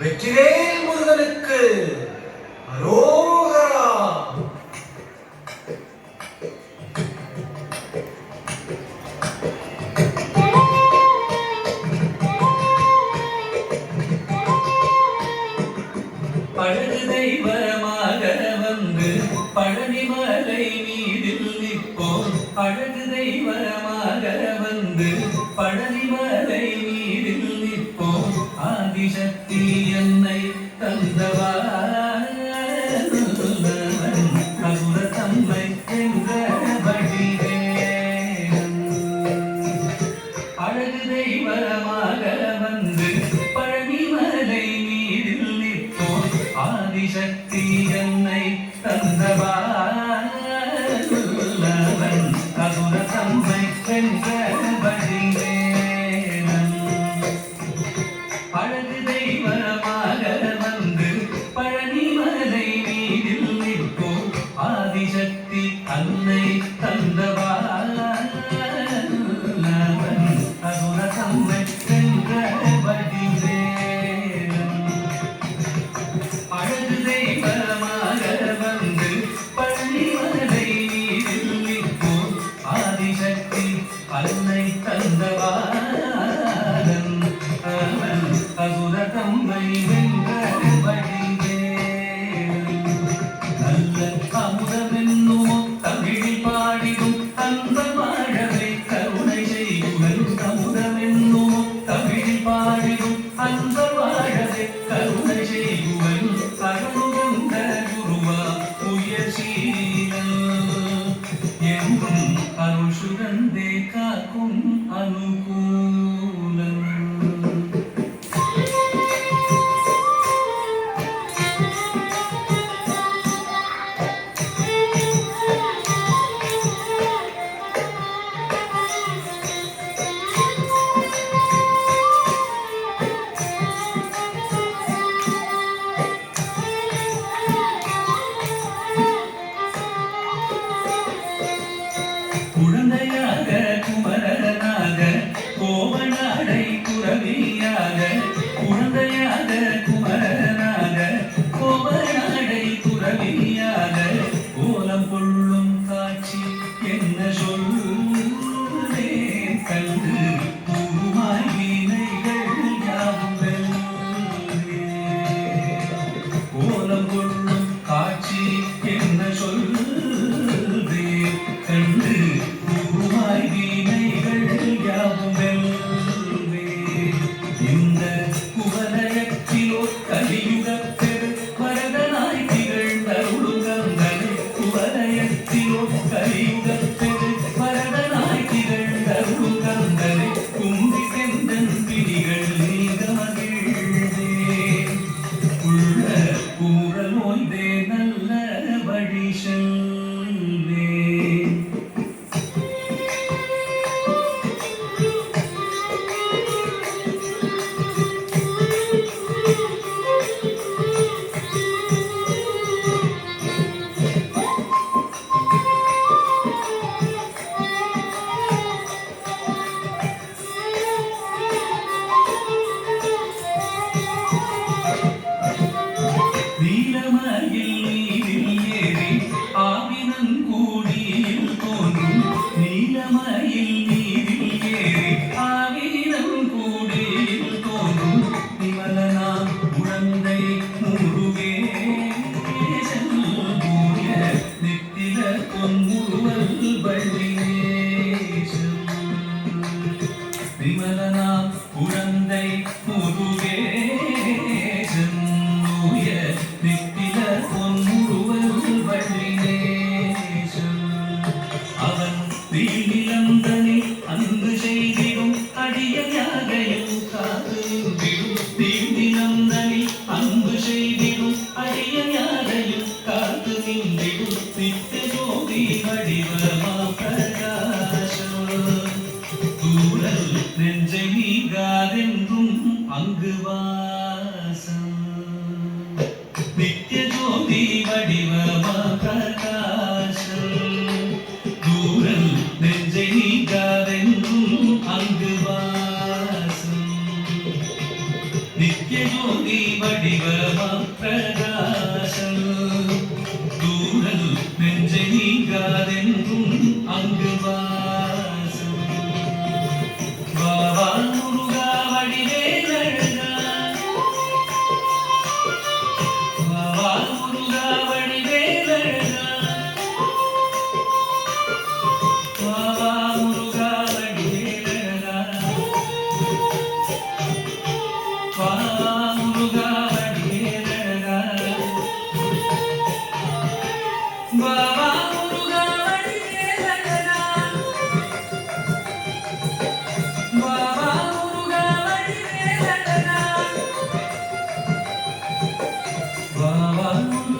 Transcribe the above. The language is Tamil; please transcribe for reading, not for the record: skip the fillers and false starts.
வெற்றிவேல் முருகனுக்கு அரோகரா. பழகு தெய்வமாக வந்து பழனிமலை மீதில் நிற்போம். அழகு தெய்வமாக வந்து பழனிமலை மீதில் நிற்போம். ஆதிசக்தி என்னை தந்தவா அசுர தம்மை என்ற வடிவேலன். அழகு தெய்வமாக வந்து பழனிமலை மீதில் நிற்போம். ஆதிசக்தி என்னை தந்தவா அசுர தம்மை என்ற வடிவேலன். அழகு தெய்வமாக வந்து பழனிமலை மீதில் நிற்போம். ஆதிசக்தி அன்னை தந்தவா அசுர தம்மை என்ற வடிவேலன். அழகு தெய்வமாக வந்து பழனிமலை மீதில் நிற்போம். ஆதிசக்தி அன்னை தந்தவா அசுர தம்மை வென்ற வடிவேலன். நல்ல அமுதமென்னுமோ தமிழில் பாடிடும் அந்த வாழவை கருணை செய்யுங்கள். அமுதமென்னுமோ தமிழில் பாடிடும் அந்த வாழவை கருணை செய்யுங்கள். அருளுகந்த குருவா உயர்சீலன் என்றும் அருள் சுரந்தே காக்கும் அனுகூலன். குழந்தையாக குமரனாக கோவனாடை குரவியாக. குழந்தையாக குமரனாக கோவனாடை குரவியாக. கோலம் கொள்ளும் காட்சி என்ன சொல்லேன் கண்டு பூமாய் வீணைகள் யாவும் வெல்வேன். கோலம் கொள்ளும் காட்சி என்ன சொல்வேன் கண்டு பூமாய் வீணைகள் யாவும் வெல்வேன். இந்த குவலயத்திலோ கலியுகப் பெரு வரதனாய் திகழ்ந்தருளுகந்தனை. குவலயத்திலோ கலியுகப் பெரு வரதனாய் திகழ்ந்தருளுகந்தனை. கும்பி செந்தன் பிடிகள் நீங்க மகிழ்ந்தேன். உள்ள கூறல் ஓய்ந்தே நல்ல வழி செல்வேன். நீலமயில் நீரில் ஏறி ஆவினன் கூடியில் தோன்றும். நீலமயில் நீரில் ஏறி ஆவினன் கூடியில் தோன்றும். நிமலனா குழந்தை முருகேசன் பூய நித்தில பொன்முருவல் வள்ளியேசன். நிமலனா குழந்தை முருகேசன் பூய நித்தில பொன்முருவல் வள்ளியேசன். அவன் வீணிலந்தனில் அன்பு செய்திடும் அடியாகையும் காத்து நின்றிடும். வீணிலந்தனில் அன்பு செய்திடும் அடியாகையும் காத்து நின்றிடும். நித்திய ஜோதி வடிவமாம் நீங்காதென்றும் அங்கு வாசம் வாவா முருகா வடிவேலழகா வாவா முருகா வடிவேலழகா வாவா முருகா வடிவேலழகா வாவா முருகா வடிவேலழகா வாவா முருகா வடிவேலழகா வாவா முருகா வடிவேலழகா வாவா முருகா